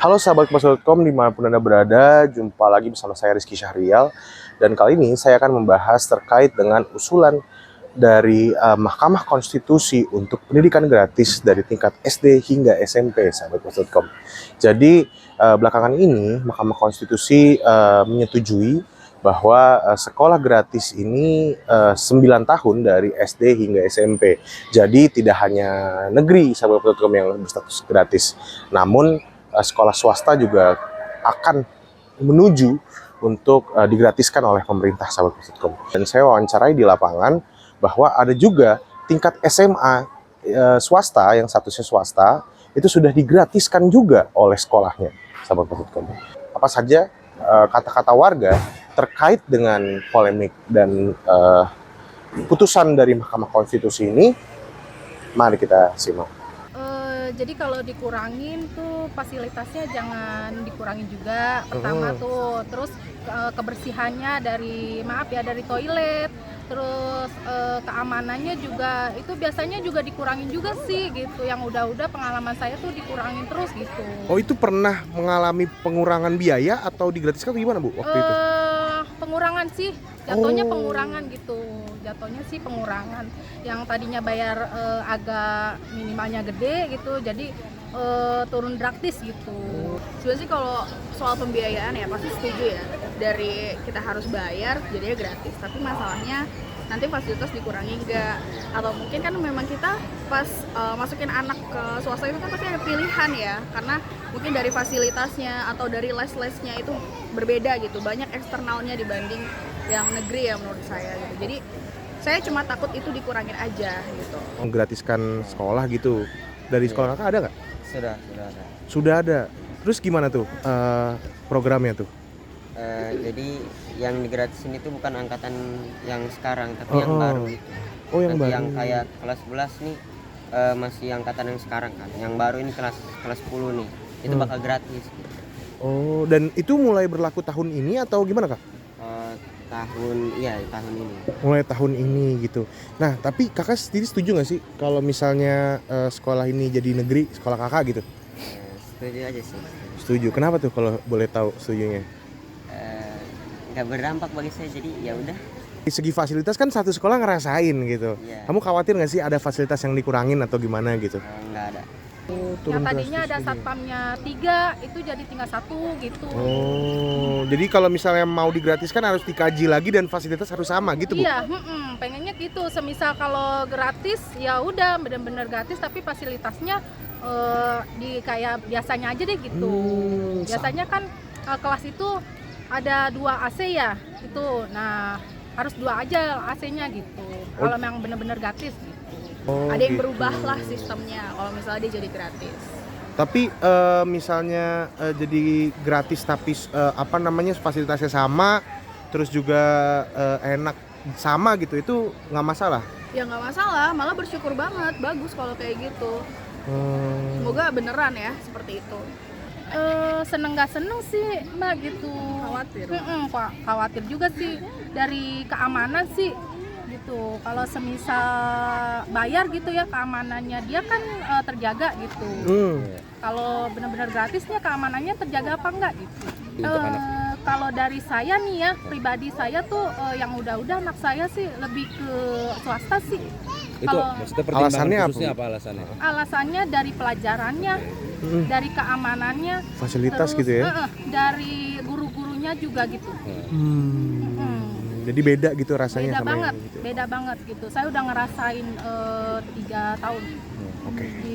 Halo sahabat Kompas.com dimanapun Anda berada, jumpa lagi bersama saya Rizky Syahrial. Dan kali ini saya akan membahas terkait dengan usulan dari Mahkamah Konstitusi untuk pendidikan gratis dari tingkat SD hingga SMP, sahabat Kompas.com. Jadi belakangan ini Mahkamah Konstitusi menyetujui bahwa sekolah gratis ini 9 tahun dari SD hingga SMP. Jadi tidak hanya negeri, sahabat Kompas.com, yang berstatus gratis, namun sekolah swasta juga akan menuju untuk digratiskan oleh pemerintah, sahabat Kompas.com. Dan saya wawancarai di lapangan bahwa ada juga tingkat SMA swasta yang statusnya swasta itu sudah digratiskan juga oleh sekolahnya, sahabat Kompas.com. Apa saja kata-kata warga terkait dengan polemik dan putusan dari Mahkamah Konstitusi ini? Mari kita simak. Jadi kalau dikurangin tuh fasilitasnya jangan dikurangin juga. Pertama tuh, terus kebersihannya dari dari toilet, terus keamanannya juga itu biasanya juga dikurangin juga sih gitu. Yang udah pengalaman saya tuh dikurangin terus gitu. Oh, itu pernah mengalami pengurangan biaya atau digratiskan atau gimana, Bu, waktu itu? Pengurangan sih, jatuhnya pengurangan gitu. Jatuhnya sih pengurangan. Yang tadinya bayar agak minimalnya gede gitu, jadi turun gratis gitu. Sebenarnya sih kalau soal pembiayaan ya pasti setuju ya. Dari kita harus bayar jadinya gratis, tapi masalahnya nanti fasilitas dikurangi enggak, atau mungkin kan memang kita pas masukin anak ke swasta itu kan pasti ada pilihan ya, karena mungkin dari fasilitasnya atau dari les-lesnya itu berbeda gitu, banyak eksternalnya dibanding yang negeri ya menurut saya gitu. Jadi saya cuma takut itu dikurangin aja gitu. Menggratiskan sekolah gitu. Dari sekolah kakak ada nggak? Sudah ada. Sudah ada. Terus gimana tuh programnya tuh? Jadi yang digratisin itu bukan angkatan yang sekarang, tapi yang baru itu. Oh, yang Nanti baru. yang kayak kelas 11 nih masih angkatan yang sekarang kan. Yang baru ini kelas 10 nih. Itu bakal gratis gitu. Oh, dan itu mulai berlaku tahun ini atau gimana, Kak? Tahun ini. Mulai tahun ini gitu. Nah, tapi kakak sendiri setuju nggak sih kalau misalnya sekolah ini jadi negeri, sekolah kakak gitu? Setuju aja sih. Setuju. Kenapa tuh kalau boleh tahu setujunya? Nggak berdampak bagi saya, jadi ya udah. Di segi fasilitas kan satu sekolah ngerasain gitu. Iya. Kamu khawatir nggak sih ada fasilitas yang dikurangin atau gimana gitu? Nggak ada. Yang tadinya ada satpamnya 3, itu jadi tinggal 1 gitu. Oh, jadi kalau misalnya mau digratiskan harus dikaji lagi dan fasilitas harus sama gitu, Bu? Iya, pengennya gitu. Semisal kalau gratis ya udah bener-bener gratis, tapi fasilitasnya di kayak biasanya aja deh gitu. Biasanya kan kelas itu ada 2 AC ya, itu. Nah, harus 2 aja AC-nya gitu. Kalau memang bener-bener gratis gitu. Oh, Ada yang gitu. berubah lah sistemnya kalau misalnya dia jadi gratis. Tapi misalnya jadi gratis tapi fasilitasnya sama, terus juga enak sama gitu, itu nggak masalah? Ya nggak masalah, malah bersyukur banget, bagus kalau kayak gitu. Semoga beneran ya seperti itu. Seneng gak seneng sih Mbak gitu. Khawatir. Khawatir juga sih dari keamanan sih gitu. Kalau semisal bayar gitu ya, keamanannya dia kan terjaga gitu. Kalau benar-benar gratisnya keamanannya terjaga apa enggak gitu. Kalau dari saya nih ya, pribadi saya tuh yang udah anak saya sih lebih ke swasta sih. Itu maksudnya pertimbangan Alasannya khususnya apa alasannya? Alasannya dari pelajarannya, dari keamanannya, Fasilitas terus, gitu ya? dari guru-gurunya juga gitu. Jadi beda gitu rasanya Beda sama banget, yang gitu. beda banget gitu. Saya udah ngerasain 3 tahun. Oke. Di